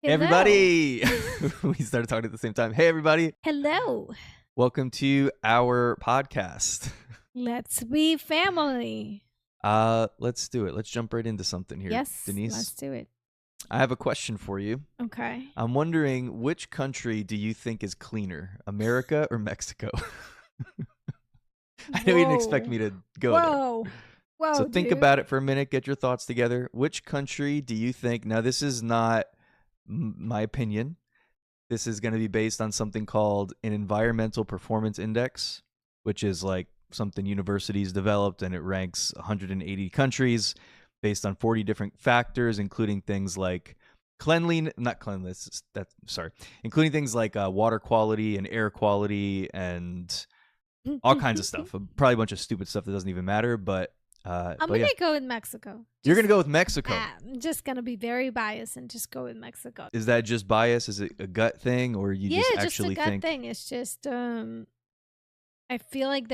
Hey, Hello. everybody. We started talking at the same time. Hey, everybody. Hello. Welcome to our podcast. Let's be family. Let's do it. Let's jump right into something here. Yes, Denisse, let's do it. I have a question for you. Okay. I'm wondering, which country do you think is cleaner, America or Mexico? I know you didn't expect me to go there. Whoa, So think dude. about it for a minute. Get your thoughts together. Which country do you think? Now, this is not my opinion. This is going to be based on something called an environmental performance index, which is like something universities developed, and it ranks 180 countries based on 40 different factors, including things like including things like water quality and air quality and all kinds of stuff. Probably a bunch of stupid stuff that doesn't even matter, but I'm going to go with Mexico. You're going to go with Mexico. I'm just going to be very biased and just go with Mexico. Is that just bias? Is it a gut thing, or you just actually just a gut thing. It's just I feel like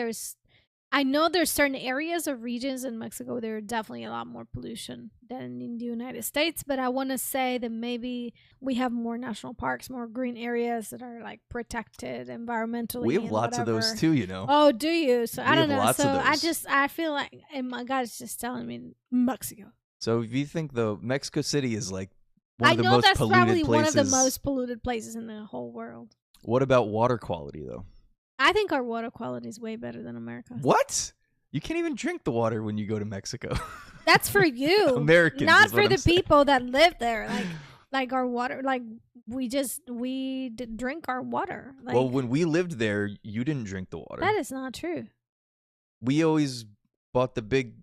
I know there's certain areas or regions in Mexico there are definitely a lot more pollution than in the United States, but I want to say that maybe we have more national parks, more green areas that are like protected environmentally. We have lots of those too, you know. Oh, do you? So I don't know. Lots so of those. I feel like, and my God is just telling me Mexico. So if you think though, Mexico City is like one of the I know most that's polluted probably places. one of the most polluted places in the whole world. What about water quality though? I think our water quality is way better than America's. What? You can't even drink the water when you go to Mexico. That's for you. Americans, not for the people that live there. Like our water, like we drink our water. Like, well, when we lived there, you didn't drink the water. that is not true. We always bought the big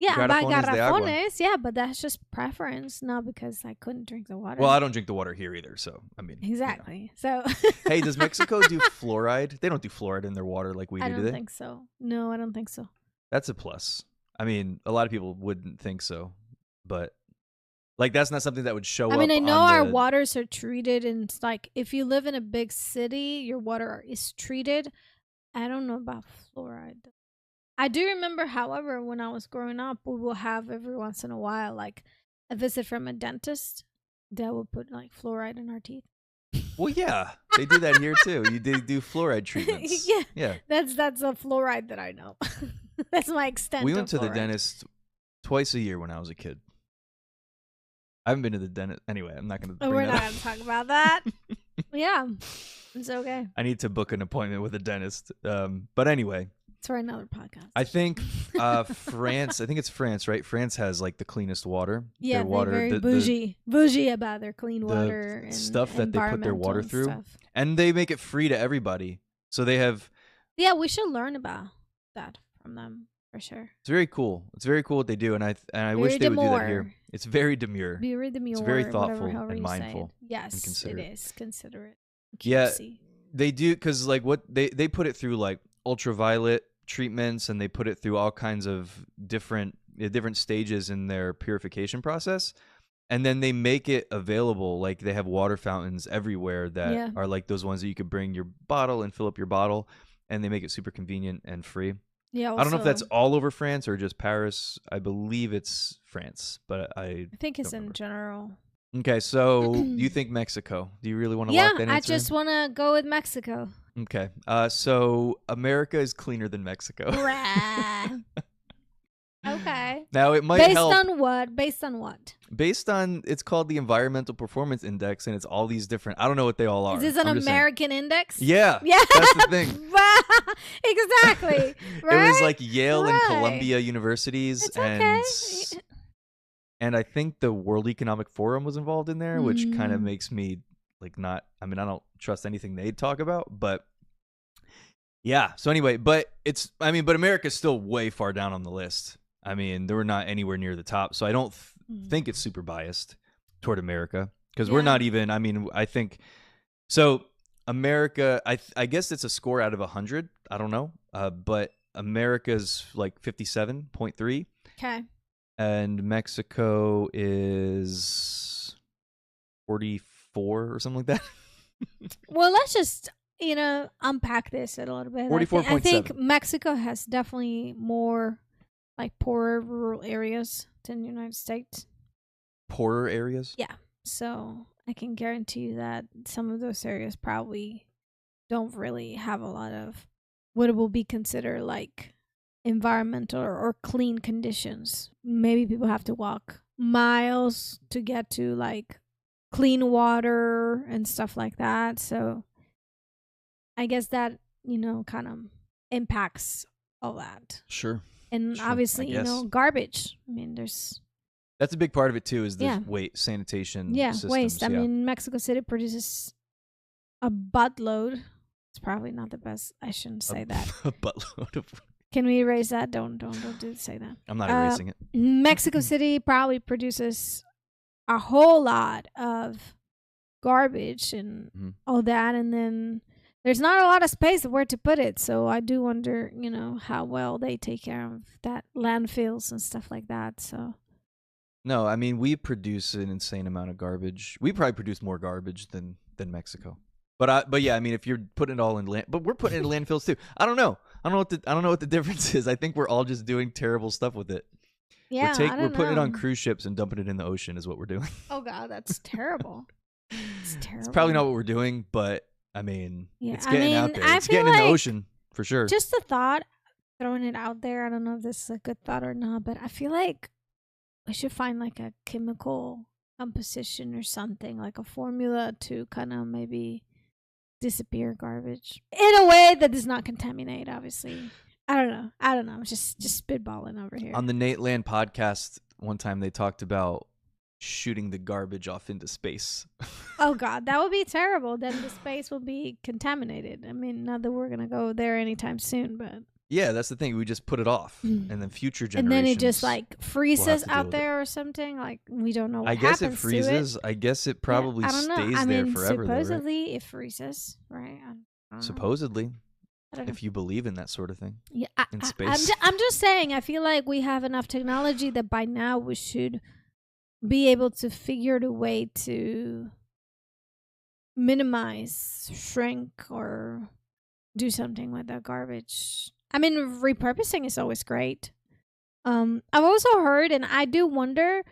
by garrafones de agua. garrafones. Yeah, but that's just preference, not because I couldn't drink the water. Well, I don't drink the water here either, so I mean, exactly. So hey, does Mexico do fluoride? They don't do fluoride in their water like we do, I do don't they? think so. No, I don't think so. That's a plus. I mean, a lot of people wouldn't think so, but like that's not something that would show up. I mean, I know our waters are treated, and it's like if you live in a big city, your water is treated. I don't know about fluoride. I do remember, however, when I was growing up, we will have every once in a while like a visit from a dentist that will put like fluoride in our teeth. Well, yeah, they do that here too. They do fluoride treatments. Yeah. That's a fluoride that I know. That's my extent. We went to fluoride. the dentist twice a year when I was a kid. I haven't been to the dentist. Anyway, I'm not going to. We're not going to talk about that. Yeah, it's okay. I need to book an appointment with a dentist. But anyway. It's for another podcast. I think France. I think it's France, right? France has like the cleanest water. Yeah, their water, they're very bougie about their clean water and stuff that they put their water through, stuff. And they make it free to everybody. So they have. Yeah, we should learn about that from them for sure. It's very cool. It's very cool what they do, and I wish they would do that here. It's very demure. Very demure. It's very thoughtful whatever, and mindful. Yes, and considerate. it is considerate. Yeah, they do, because like what they put it through like ultraviolet treatments, and they put it through all kinds of different stages in their purification process, and then they make it available. Like they have water fountains everywhere that are like those ones that you could bring your bottle and fill up your bottle, and they make it super convenient and free. Yeah, also, I don't know if that's all over France or just Paris. I believe it's France, but I think it's in general. Okay, so you think Mexico? Do you really want to lock that answer? Yeah, I just want to go with Mexico. Okay, so America is cleaner than Mexico. Okay. Now it might help. Based on what? Based on, it's called the Environmental Performance Index, and it's all these different. I don't know what they all are. Is this an American index? Yeah. Yeah. That's the thing. Exactly. Right? It was like Yale and Columbia universities, it's okay. and I think the World Economic Forum was involved in there, which kind of makes me like not. I mean, I don't trust anything they talk about, but yeah. So anyway, but America's still way far down on the list. I mean, they were not anywhere near the top, so I don't think it's super biased toward America, because we're not even. I mean, I think so. America, I guess it's a score out of 100. I don't know, but America's like 57.3. Okay. And Mexico is 44 or something like that. Well, let's just unpack this a little bit. 44.7. I think Mexico has definitely more like poorer rural areas than the United States. Poorer areas? Yeah. So I can guarantee you that some of those areas probably don't really have a lot of what will be considered like environmental or clean conditions. Maybe people have to walk miles to get to like clean water and stuff like that. So I guess that, kind of impacts all that. Sure. And Sure, obviously, I guess. garbage. I mean, that's a big part of it too, is the Yeah. sanitation yeah, systems. waste. I yeah. mean, Mexico City produces a buttload. It's probably not the best. I shouldn't say that. A buttload of. Can we erase that? Don't say that. I'm not erasing it. Mexico City probably produces a whole lot of garbage and all that, and then there's not a lot of space where to put it. So I do wonder, how well they take care of that landfills and stuff like that. So No, I mean, we produce an insane amount of garbage. We probably produce more garbage than Mexico. But yeah, I mean, if you're putting it all in but we're putting it in landfills too. I don't know. I don't know what the difference is. I think we're all just doing terrible stuff with it. yeah, We're putting it on cruise ships and dumping it in the ocean is what we're doing. Oh God, that's terrible. It's terrible. It's probably not what we're doing, but I mean, Yeah, it's getting out there. It's feel getting in the like ocean for sure. Just the thought, throwing it out there. I don't know if this is a good thought or not, but I feel like we should find like a chemical composition or something, like a formula to kind of maybe disappear garbage in a way that does not contaminate, obviously. I don't know. I'm just spitballing over here. On the Nate Land podcast, one time they talked about shooting the garbage off into space. Oh God, that would be terrible. Then the space will be contaminated. I mean, not that we're gonna go there anytime soon, but yeah, that's the thing. We just put it off, and then future generations. And then it just like freezes to deal out with there or something. Like we don't know what I guess it happens freezes. to it. I guess it probably I don't know. stays I there mean, forever. supposedly though, right? it freezes, right? I don't know. Supposedly, I don't know. if you believe in that sort of thing. Yeah, in I'm, space. I'm just saying. I feel like we have enough technology that by now we should be able to figure out a way to minimize, shrink, or do something with that garbage. I mean, repurposing is always great. I've also heard, and I do wonder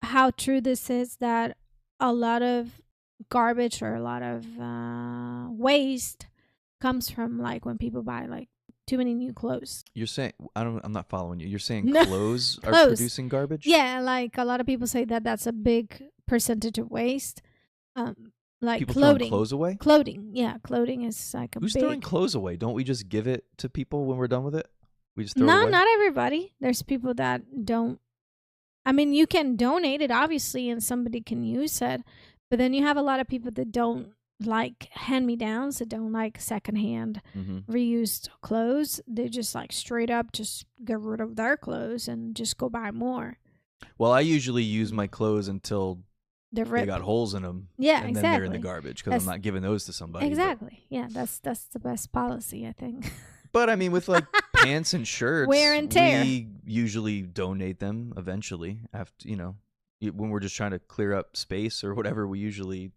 how true this is, that a lot of garbage or a lot of waste comes from like when people buy like too many new clothes. You're saying I'm not following you. You're saying No. clothes are Clothes. producing garbage? Yeah, like a lot of people say that that's a big percentage of waste. Like People clothing. throwing clothes away? Clothing, yeah, clothing is like a Who's big. throwing clothes away? Don't we just give it to people when we're done with it? We just throw it No, away? not everybody. There's people that don't. I mean, you can donate it, obviously, and somebody can use it. But then you have a lot of people that don't like hand-me-downs, that don't like secondhand reused clothes. They just like straight up just get rid of their clothes and just go buy more. Well, I usually use my clothes until They're they ripped. got holes in them. Yeah, and exactly. then they're in the garbage because I'm not giving those to somebody. Exactly. Yeah, that's the best policy, I think. But I mean, with like pants and shirts, Wear and tear. we usually donate them eventually. After when we're just trying to clear up space or whatever, we usually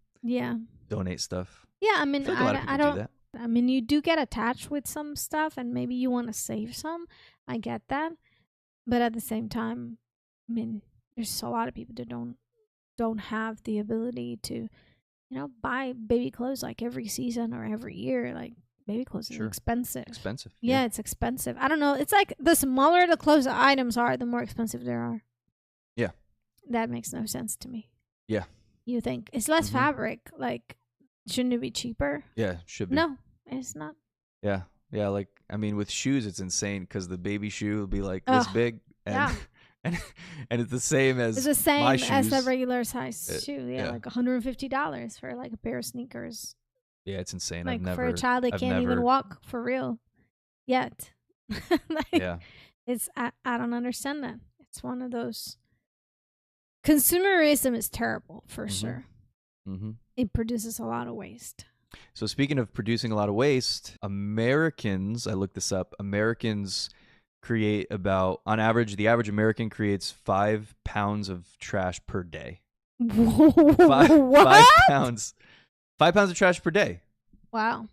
donate stuff. Yeah, I mean, I feel like a lot of people don't. do that. I mean, you do get attached with some stuff, and maybe you want to save some. I get that, but at the same time, I mean, there's a lot of people that don't have the ability to, buy baby clothes like every season or every year. Like baby clothes is expensive. Expensive. Yeah, it's expensive. I don't know. It's like the smaller the clothes items are, the more expensive they are. Yeah. That makes no sense to me. Yeah. You think it's less fabric? Like, shouldn't it be cheaper? Yeah, should be. No, it's not. Yeah. Yeah, like I mean, with shoes, it's insane because the baby shoe will be like this big, and and it's the same as it's the same my as shoes. a regular size shoe. Yeah, yeah. like $150 for like a pair of sneakers. Yeah, it's insane. Like I've for a child that can't even walk for real yet. Yeah. It's I don't understand that. It's one of those. Consumerism is terrible for sure. It produces a lot of waste. So speaking of producing a lot of waste, Americans, I looked this up, Americans create about, on average, the average American creates 5 pounds of trash per day. What? 5 pounds. 5 pounds of trash per day. Wow.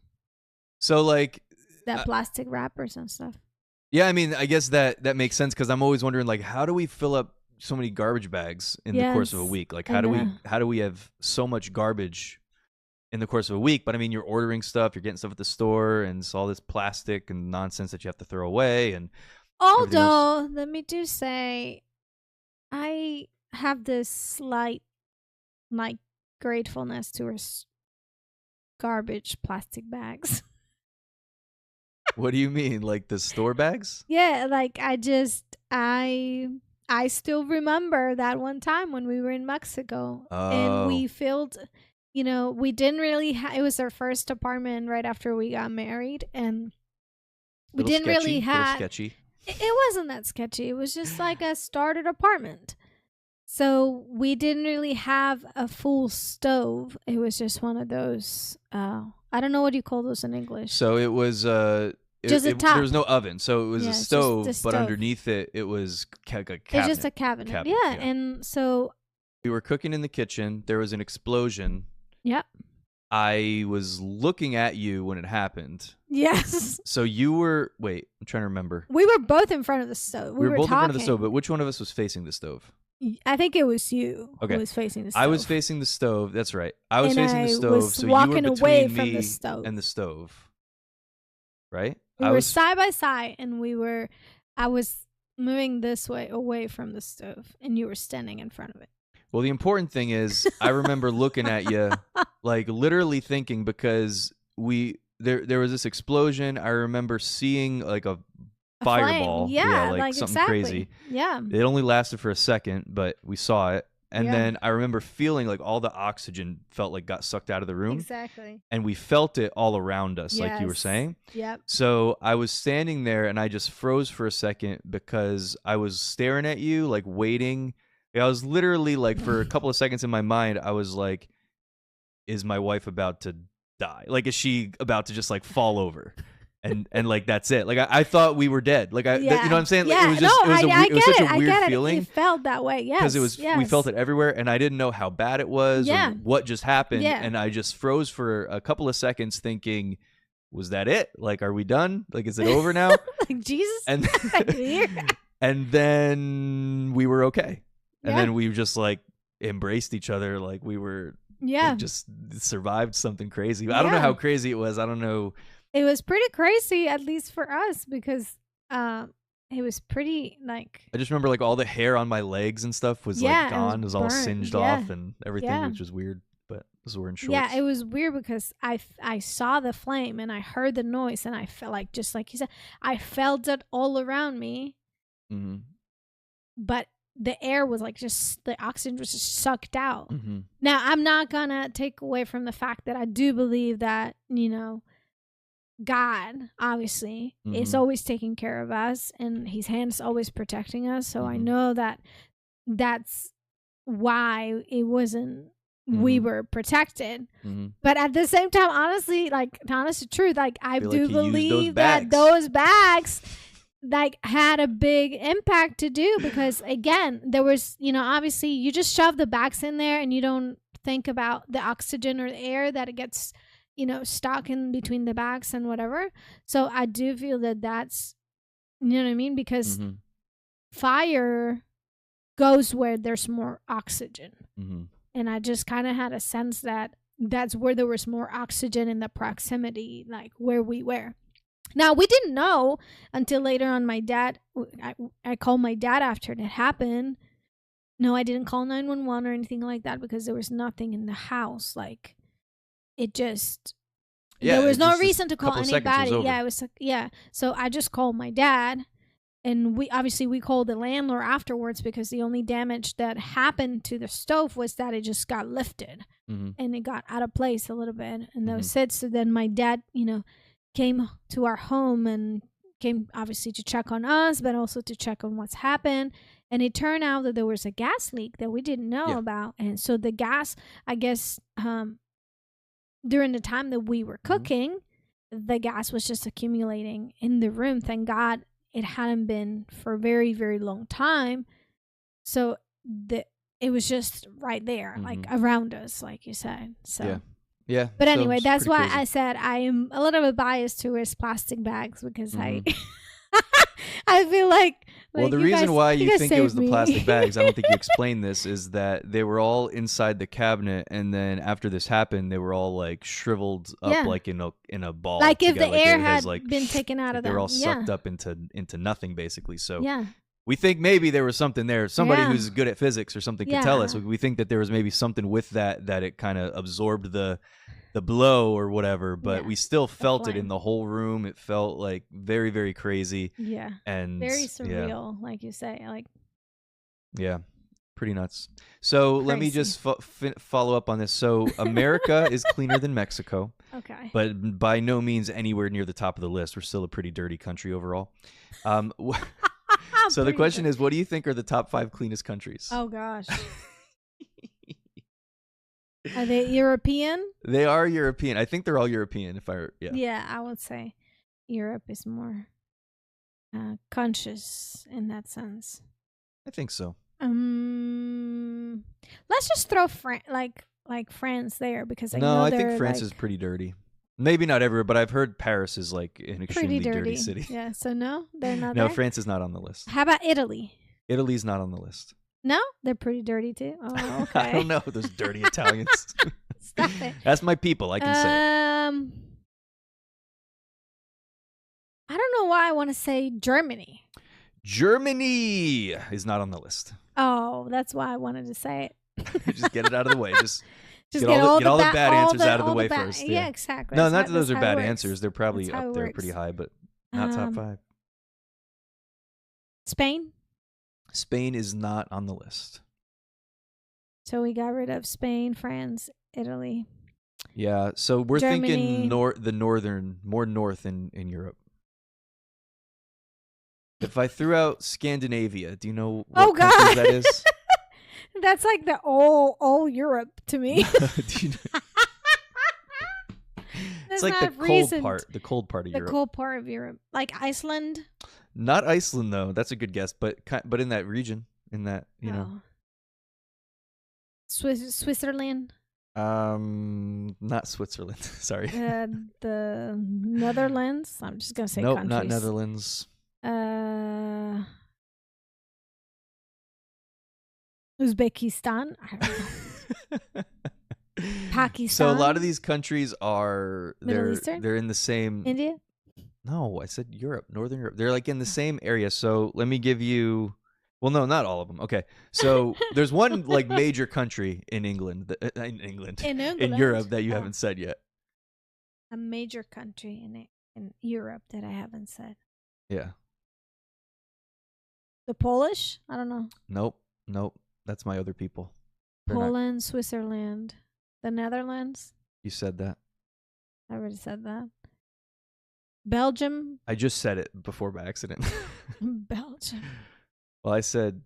So like that plastic wrappers and stuff. Yeah, I mean, I guess that makes sense because I'm always wondering, like, how do we fill up many garbage bags in the course of a week. Like how do we have so much garbage in the course of a week? But I mean, you're ordering stuff, you're getting stuff at the store, and it's all this plastic and nonsense that you have to throw away. And although let me just say, I have this slight like gratefulness towards garbage plastic bags. What do you mean, like the store bags? Yeah, like I still remember that one time when we were in Mexico and we filled, you know, we didn't really it was our first apartment right after we got married, and we didn't really have sketchy. It wasn't that sketchy. It was just like a started apartment. So we didn't really have a full stove. It was just one of those I don't know what you call those in English. So it was just a top. There was no oven, so it was a stove, but stove. Underneath it was a cabinet. It's just a cabinet. Yeah, and so we were cooking in the kitchen. There was an explosion. Yep. I was looking at you when it happened. Yes. So you were I'm trying to remember. We were both in front of the stove. We were both talking. in front of the stove, but which one of us was facing the stove? I think it was you who was facing the stove. I was facing the stove. That's right. I was facing the stove. Was so walking you were away between from me the stove. and the stove. Right? We were side by side, and I was moving this way away from the stove, and you were standing in front of it. Well, the important thing is I remember looking at you, like literally thinking, because there was this explosion. I remember seeing like a fireball. Yeah, like something crazy. Yeah. It only lasted for a second, but we saw it. And then I remember feeling like all the oxygen felt like got sucked out of the room. Exactly. And we felt it all around us, like you were saying. Yep. So I was standing there and I just froze for a second because I was staring at you, like waiting. I was literally like, for a couple of seconds in my mind, I was like, is my wife about to die? Like, is she about to just like fall over? And like that's it. Like I thought we were dead. Like you know what I'm saying? Like, it was just it was such a weird feeling. It felt that way, yes. Because we felt it everywhere, and I didn't know how bad it was or what just happened. And I just froze for a couple of seconds, thinking, was that it? Like, are we done? Like, is it over now? Like Jesus. And then we were okay. And then we just like embraced each other, like we were just survived something crazy. I don't know how crazy it was. I don't know. It was pretty crazy, at least for us, because it was pretty like. I just remember like all the hair on my legs and stuff was like gone. It was all singed off, and everything was just weird. But this was wearing shorts. Yeah, it was weird because I saw the flame and I heard the noise, and I felt like, just like you said, I felt it all around me. Mm-hmm. But the air was like the oxygen was just sucked out. Mm-hmm. Now, I'm not gonna take away from the fact that I do believe that, you know, God obviously is always taking care of us, and his hand's always protecting us. So I know that that's why it wasn't we were protected. But at the same time, honestly, like, honest to truth, like I do believe that those bags like had a big impact to do, because again, there was, you know, obviously you just shove the bags in there and you don't think about the oxygen or the air that it gets, you know, stuck in between the bags and whatever. So I do feel that that's, you know what I mean? Because fire goes where there's more oxygen. And I just kind of had a sense that that's where there was more oxygen in the proximity, like where we were. Now, we didn't know until later on. My dad, I called my dad after it happened. No, I didn't call 911 or anything like that, because there was nothing in the house. Like, it just, there was no reason to call anybody. Yeah, it was, So I just called my dad, and we called the landlord afterwards, because the only damage that happened to the stove was that it just got lifted and it got out of place a little bit. And that was it. So then my dad, you know, came to our home and came obviously to check on us, but also to check on what's happened. And it turned out that there was a gas leak that we didn't know about. And so the gas, I guess, during the time that we were cooking, the gas was just accumulating in the room. Thank God it hadn't been for a very, very long time. So it was just right there, like around us, like you said. So yeah. But anyway, that's why I said I am a little bit biased towards plastic bags, because I feel like Well, the you reason guys, why you think it was saved the me. plastic bags, I don't think you explained this, is that they were all inside the cabinet, and then after this happened, they were all like shriveled up Yeah. like in a ball. Like if the together. Like air it has had like been taken out like of they were them. all sucked up into nothing basically. So Yeah. we think maybe there was something there. Somebody Yeah. who's good at physics or something could tell us. Yeah. We think that there was maybe something with that it kind of absorbed the blow or whatever, but Yeah, we still felt it flame. in the whole room. It felt like very, very crazy. Yeah. And Very yeah, surreal, like you say. Like, yeah, pretty nuts. So let me Crazy. just follow up on this. So America is cleaner than Mexico, okay. but by no means anywhere near the top of the list. We're still a pretty dirty country overall. So the question is, what do you think are the top 5 cleanest countries? Oh gosh. Are they European? They are European. I think they're all European. Yeah, I would say Europe is more conscious in that sense. I think so. Let's just throw like France there because I think France is pretty dirty. Maybe not everywhere, but I've heard Paris is like an extremely dirty city. Yeah, so no, they're not No, there? France is not on the list. How about Italy? Italy's not on the list. No, they're pretty dirty too. Oh, okay. I don't know those dirty Italians. Stop it. That's my people. I can say it. I don't know why I want to say Germany. Germany is not on the list. Oh, that's why I wanted to say it. Just get it out of the way. Just Just get all the bad answers out of the way first. Yeah, exactly. No, not that those are bad answers. They're probably That's how up it there works. pretty high, but not top 5. Spain. Spain is not on the list. So we got rid of Spain, France, Italy. Yeah, so we're Germany. thinking more north in Europe. If I threw out Scandinavia, do you know what countries that is? That's like the all Europe to me. It's like the cold part of Europe. The cold part of Europe. Like Iceland? Not Iceland though. That's a good guess, but in that region, in that, you know. Switzerland? Not Switzerland. Sorry. The Netherlands? I'm just going to say nope, countries. Not Netherlands. Uzbekistan? I don't know. Pakistan? So a lot of these countries are Middle Eastern? They're in the same India? No, I said Europe, Northern Europe. They're like in the same area. So let me give you well, no, not all of them. Okay. So there's one like major country in England in Europe that you haven't said yet. A major country in Europe that I haven't said. Yeah. The Polish? I don't know. Nope. That's my other people. Poland, Switzerland, the Netherlands. You said that. I already said that. Belgium. I just said it before by accident. Belgium. Well, I said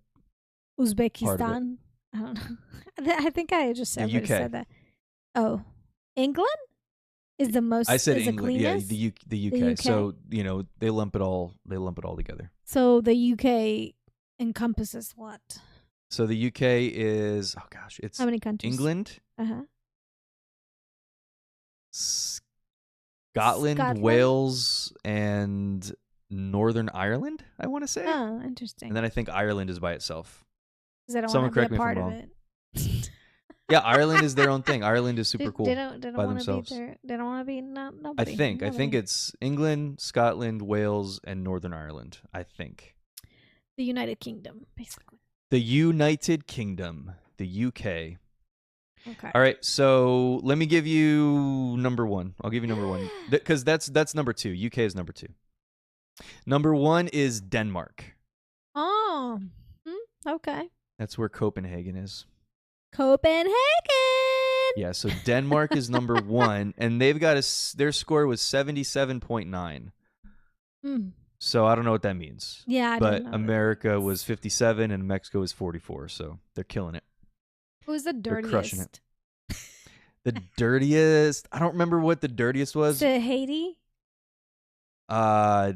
Uzbekistan. I don't know. I think I just said that. Oh, England is the most. I said is England. The yeah, cleanest? the UK. So they lump it all together. So the UK encompasses what? So the UK is it's how many countries? England, Uh-huh. Scotland, Wales, and Northern Ireland, I want to say. Oh, interesting. And then I think Ireland is by itself. Because I don't Someone want to correct be a me if part I'm of wrong. it. Yeah, Ireland is their own thing. Ireland is super cool They don't by want themselves. to be there. They don't want to be nobody. I think it's England, Scotland, Wales, and Northern Ireland. I think. The United Kingdom, basically. The United Kingdom, the UK. Okay. All right, so let me give you number 1. I'll give you number 1 because that's number 2. UK is number 2. Number 1 is Denmark. Oh, okay. That's where Copenhagen is. Copenhagen. Yeah, so Denmark is number 1, and they've got their score was 77.9. So I don't know what that means. Yeah, but America was 57 and Mexico was 44, so they're killing it. Who's the dirtiest? They're crushing it. The dirtiest? I don't remember what the dirtiest was. Is it Haiti? No,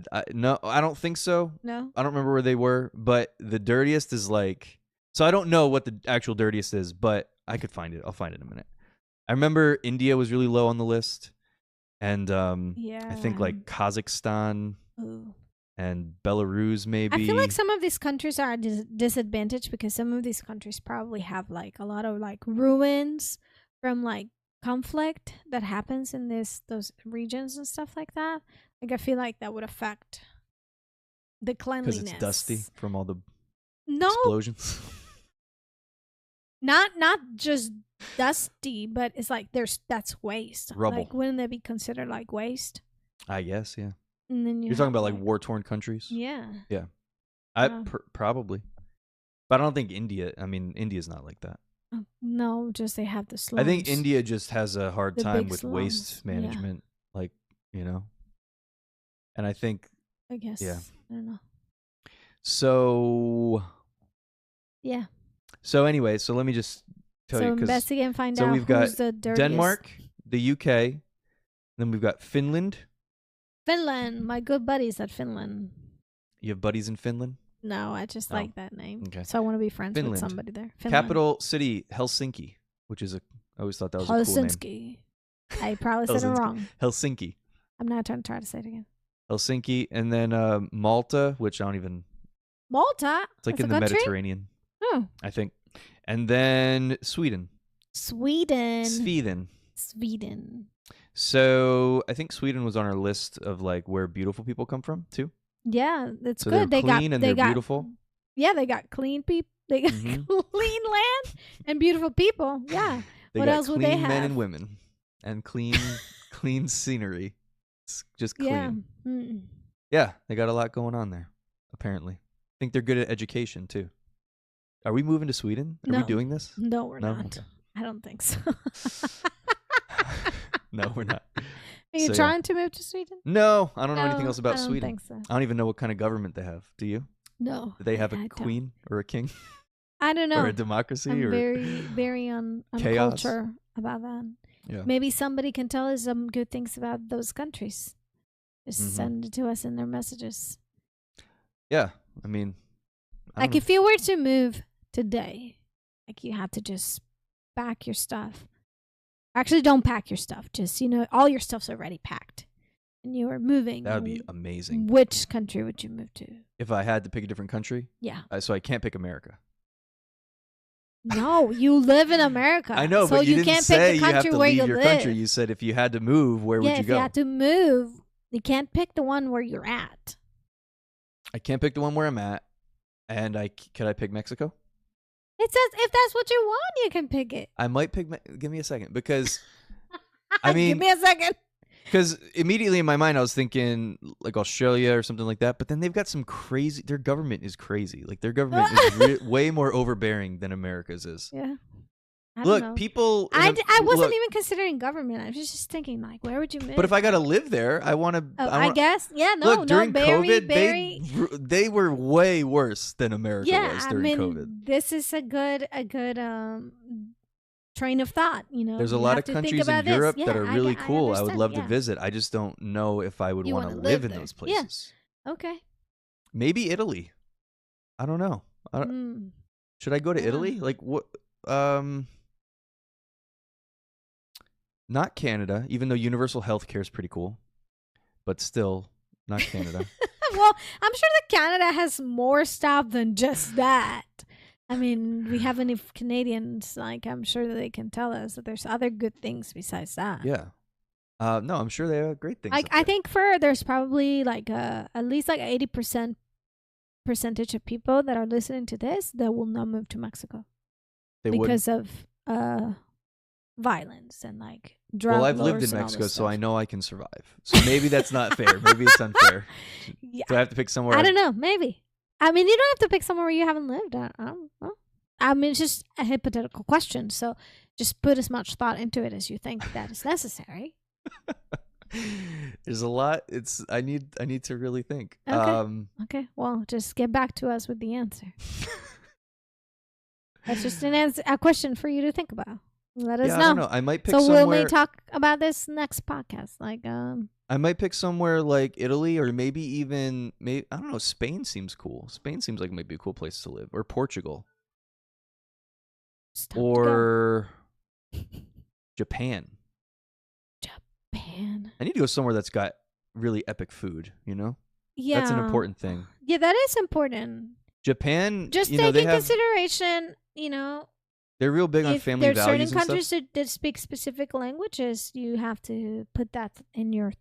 I don't think so. No. I don't remember where they were, but the dirtiest is like. So I don't know what the actual dirtiest is, but I could find it. I'll find it in a minute. I remember India was really low on the list, and I think like Kazakhstan. Ooh. and Belarus maybe. I feel like some of these countries are disadvantaged because some of these countries probably have like a lot of like ruins from like conflict that happens in those regions and stuff like that. Like I feel like that would affect the cleanliness. Because it's dusty from all the No, explosions. not just dusty, but it's like that's waste. Rubble. Like wouldn't that be considered like waste? I guess, yeah. And then You're talking about like war-torn countries? Yeah. Yeah. Probably. But I don't think India, I mean, India's not like that. No, just they have the slums. I think India just has a hard The time big with slums, waste yeah. management, like, you know. And I think I guess. Yeah. I don't know. so. Yeah. So anyway, so let me just tell you, because investigate and find so out we've who's got the dirtiest. Denmark, the UK, then we've got Finland. Finland. My good buddies at Finland. You have buddies in Finland? No, I just like that name. Okay. So I want to be friends Finland. with somebody there. Finland. Capital city, Helsinki, which is I always thought that was a cool name. Helsinki. I probably said it wrong. Helsinki. I'm not trying to say it again. Helsinki, and then Malta, which I don't even. Malta. It's like That's in a the country? Mediterranean, Oh. I think. And then Sweden. Sweden. So I think Sweden was on our list of like where beautiful people come from too. Yeah, that's So good. they're clean and they're beautiful. Yeah, they got clean people. They got clean land and beautiful people. Yeah. They What got else would clean they have? men and women, and clean scenery. It's just clean. Yeah. Mm. Yeah, they got a lot going on there. Apparently, I think they're good at education too. Are we moving to Sweden? Are we doing this? No, we're No? not. Okay. I don't think so. No, we're not. Are you trying to move to Sweden? No, I don't know anything else about I don't Sweden. think so. I don't even know what kind of government they have. Do you? No. Do they have I a don't. queen or a king I don't know. or a democracy I'm or very on chaos? culture about that. Yeah. Maybe somebody can tell us some good things about those countries. Just send it to us in their messages. Yeah, I mean, Like if you were to move today, like you had to just pack your stuff. Actually, don't pack your stuff. Just, all your stuff's already packed. And you are moving. That would be amazing. Which country would you move to? If I had to pick a different country? Yeah. So I can't pick America. No, you live in America. I know, so but you didn't can't say pick the you have country to where leave you your live. country. You said if you had to move, where would you if go? you had to move, you can't pick the one where you're at. I can't pick the one where I'm at. And could I pick Mexico? It says if that's what you want, you can pick it. I might pick. Give me a second, because I mean, give me a second. Because immediately in my mind I was thinking like Australia or something like that. But then they've got some crazy. Their government is crazy. Like their government is way more overbearing than America's is. Yeah. I Look, don't know. people. I wasn't even considering government. I was just thinking, like, where would you move? But if I gotta live there, I want to. I guess, yeah, no, Look, during COVID, they were way worse than America was during COVID. This is a good train of thought. There's a lot of countries in Europe that are really cool. I would love to visit. I just don't know if I would want to live in those places. Yeah. Okay. Maybe Italy. I don't know. Should I go to Italy? Like what? Not Canada, even though universal health care is pretty cool, but still not Canada. Well, I'm sure that Canada has more stuff than just that. I mean, we have any Canadians, like I'm sure that they can tell us that there's other good things besides that. Yeah. No, I'm sure they have great things. Like I think there's probably like at least like 80% percentage of people that are listening to this that will not move to Mexico because of violence and like drug Well, I've lived in Mexico, so I know I can survive. So maybe that's not fair. Maybe it's unfair. Yeah. Do I have to pick somewhere? I don't know. Maybe. I mean, you don't have to pick somewhere where you haven't lived. I don't know. I mean, it's just a hypothetical question. So just put as much thought into it as you think that is necessary. There's a lot. I need to really think. Okay. Okay. Well, just get back to us with the answer. That's just a question for you to think about. Let us know. I don't know. I might pick so somewhere. we may talk about this next podcast. Like, I might pick somewhere like Italy, or maybe even I don't know. Spain seems cool. Spain seems like it might be a cool place to live, or Portugal, or Japan. Japan. I need to go somewhere that's got really epic food. Yeah. That's an important thing. Yeah, that is important. Japan, Just you know, take they in have, consideration, they're real big on if family there's certain values and stuff. countries that speak specific languages, you have to put that in your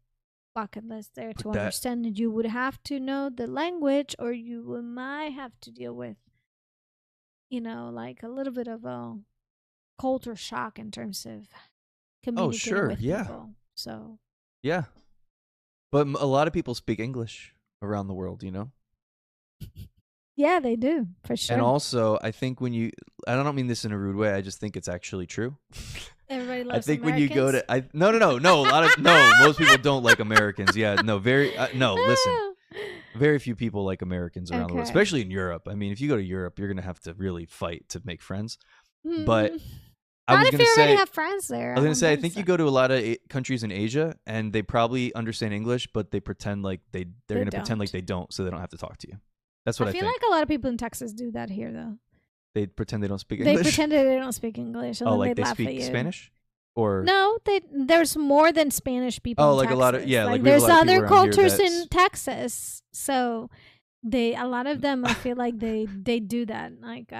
bucket list there to understand that you would have to know the language, or you might have to deal with, like a little bit of a culture shock in terms of communicating with people. So yeah, but a lot of people speak English around the world, yeah, they do, for sure. And also, I think I don't mean this in a rude way. I just think it's actually true. Everybody loves I think Americans? when you go to, no, most people don't like Americans. Yeah, no, listen, very few people like Americans around the world, especially in Europe. I mean, if you go to Europe, you're gonna have to really fight to make friends. But I was gonna say, already have friends there. I was gonna say, I think you go to a lot of countries in Asia, and they probably understand English, but they pretend like they're gonna pretend like they don't, so they don't have to talk to you. That's what I think. I feel like a lot of people in Texas do that here, though. They pretend they don't speak English. They pretend that they don't speak English. And oh, then like they they laugh speak at you. Spanish, or no? There's more than Spanish people. Oh, in like Texas. a lot of like there's other cultures in Texas, so a lot of them, I feel like they do that. Like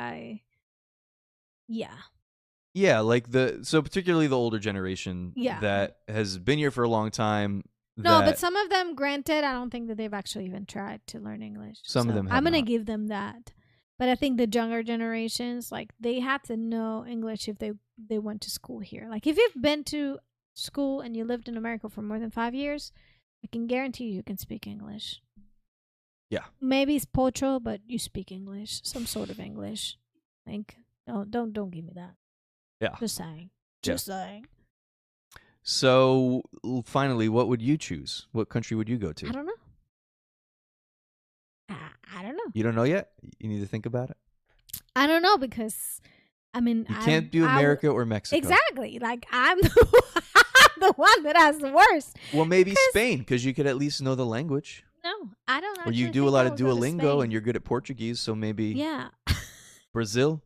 yeah, like so particularly the older generation that has been here for a long time. No, but some of them, granted, I don't think that they've actually even tried to learn English. Some of them have I'm going to not. give them that. But I think the younger generations, like, they have to know English if they went to school here. Like, if you've been to school and you lived in America for more than 5 years, I can guarantee you can speak English. Yeah. Maybe it's pocho, but you speak English, some sort of English. Like, don't give me that. Yeah. Just saying. Just saying. So, finally, what would you choose? What country would you go to? I don't know. I don't know. You don't know yet? You need to think about it? I don't know, because, I mean... You can't do America or Mexico. Exactly. Like, I'm the one that has the worst. Well, maybe Spain, because you could at least know the language. No, I don't know. Or you do a lot of Duolingo, and you're good at Portuguese, so maybe... Yeah. Brazil?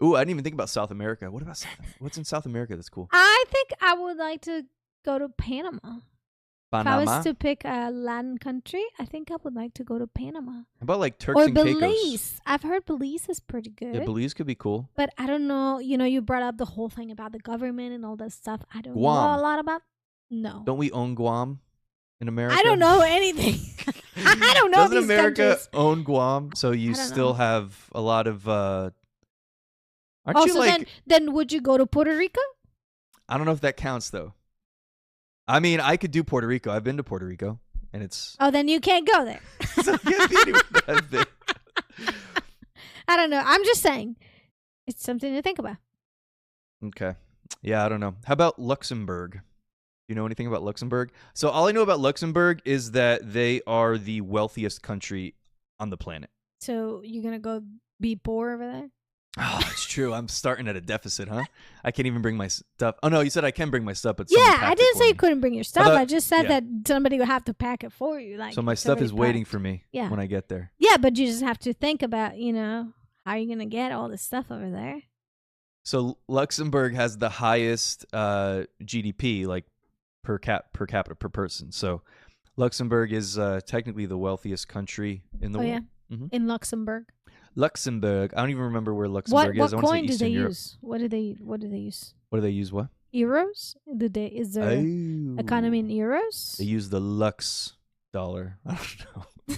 Ooh, I didn't even think about South America. What about what's in South America that's cool? I think I would like to go to Panama. Panama? If I was to pick a Latin country, I think I would like to go to Panama. How about like Turks and Caicos? Or Belize. I've heard Belize is pretty good. Yeah, Belize could be cool. But I don't know. You brought up the whole thing about the government and all that stuff. I don't know a lot about. No. Don't we own Guam in America? I don't know anything. I don't know. Doesn't these America countries. own Guam? So you still have a lot of. Aren't you so like? Then would you go to Puerto Rico? I don't know if that counts though. I mean, I could do Puerto Rico. I've been to Puerto Rico, and it's. Oh, then you can't go there. So I can't be anywhere that I've been. I don't know. I'm just saying, it's something to think about. Okay. Yeah, I don't know. How about Luxembourg? You know anything about Luxembourg? So all I know about Luxembourg is that they are the wealthiest country on the planet. So you're gonna go be poor over there? Oh, it's true. I'm starting at a deficit, huh? I can't even bring my stuff. Oh no, you said I can bring my stuff, but I didn't say you couldn't bring your stuff. I just said yeah. that somebody would have to pack it for you. Like, so my stuff is waiting for me when I get there. Yeah, but you just have to think about, how you're gonna get all this stuff over there. So Luxembourg has the highest GDP, like per capita per person. So Luxembourg is technically the wealthiest country in the world. Yeah, in Luxembourg. Luxembourg. I don't even remember where Luxembourg is. What coin do they use? What do they use? What do they use? What? Euros? Is there economy in euros? They use the Lux dollar. I don't know.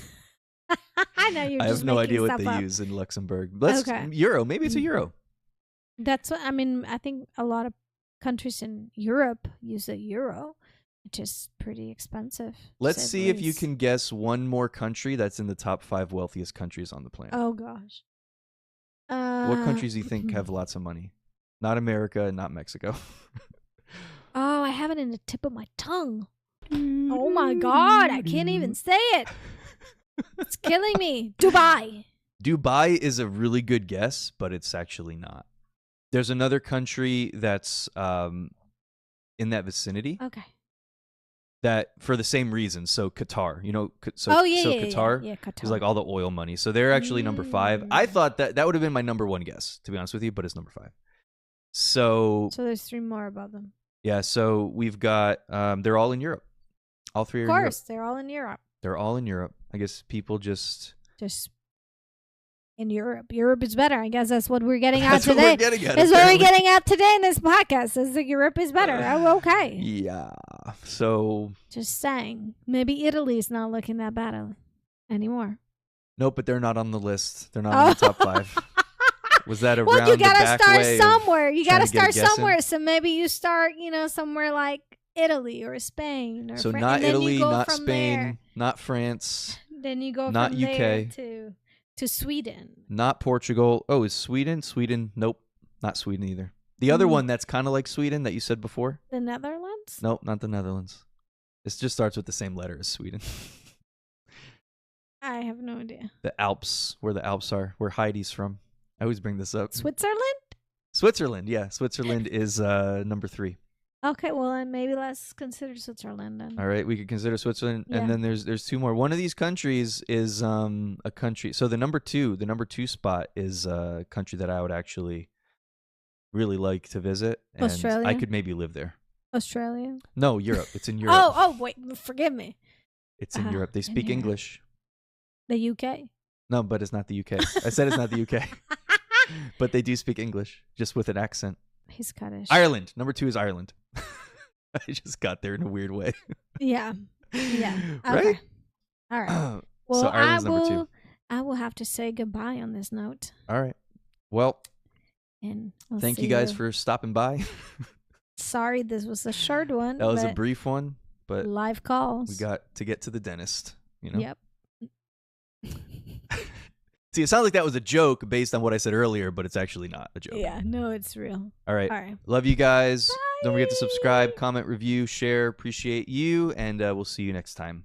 I know you're. I have no idea what they use in Luxembourg. Euro. Maybe it's a euro. That's what I mean. I think a lot of countries in Europe use a euro, which is pretty expensive. Let's see if you can guess one more country that's in the top 5 wealthiest countries on the planet. Oh gosh. What countries do you think have lots of money? Not America, not Mexico. Oh, I have it in the tip of my tongue. Oh my God, I can't even say it. It's killing me. Dubai. Dubai is a really good guess, but it's actually not. There's another country that's in that vicinity. Okay. That for the same reason. So Qatar, Qatar, Qatar is like all the oil money. So they're actually number 5. I thought that would have been my number 1 guess, to be honest with you, but it's number 5. So there's 3 more above them. Yeah, so we've got they're all in Europe. All 3 are in Europe. Of course, they're all in Europe. They're all in Europe. I guess people just in Europe. Europe is better. I guess that's what we're getting at that's today. what we're getting at. That's what we're getting at today in this podcast. Is that Europe is better. Oh, okay. Yeah. So just saying. Maybe Italy's not looking that bad anymore. Nope, but they're not on the list. They're not in the top 5. Was that a well, you gotta start way somewhere. You gotta to get a start guess in? somewhere. So maybe you start, somewhere like Italy or Spain or So not and then Italy, you go not from Spain, there. not France, Then you go not from UK, there to Sweden. not Portugal. Oh, is Sweden? Sweden? Nope, not Sweden either. The other one that's kind of like Sweden that you said before? The Netherlands? Nope, not the Netherlands. It just starts with the same letter as Sweden. I have no idea. The Alps, where the Alps are, where Heidi's from. I always bring this up. Switzerland? Switzerland, yeah. Switzerland is number 3. Okay, well, then maybe let's consider Switzerland then. All right, we could consider Switzerland, and then there's 2 more. One of these countries is a country. So the number 2 spot is a country that I would actually really like to visit, and Australia? I could maybe live there. Australia? No, Europe. It's in Europe. Oh, wait, forgive me. It's in Europe. They speak English. The UK? No, but it's not the UK. I said it's not the UK, but they do speak English, just with an accent. He's Scottish. Ireland. Number 2 is Ireland. I just got there in a weird way. Yeah. Yeah. Okay. Right? All right. Well, so Ireland's number 2. I will have to say goodbye on this note. All right. Well, and thank you guys for stopping by. Sorry, this was a short one. That was a brief one, but live calls. We got to get to the dentist, Yep. See, it sounds like that was a joke based on what I said earlier, but it's actually not a joke. Yeah, no, it's real. All right. All right. Love you guys. Bye. Don't forget to subscribe, comment, review, share. Appreciate you, and we'll see you next time.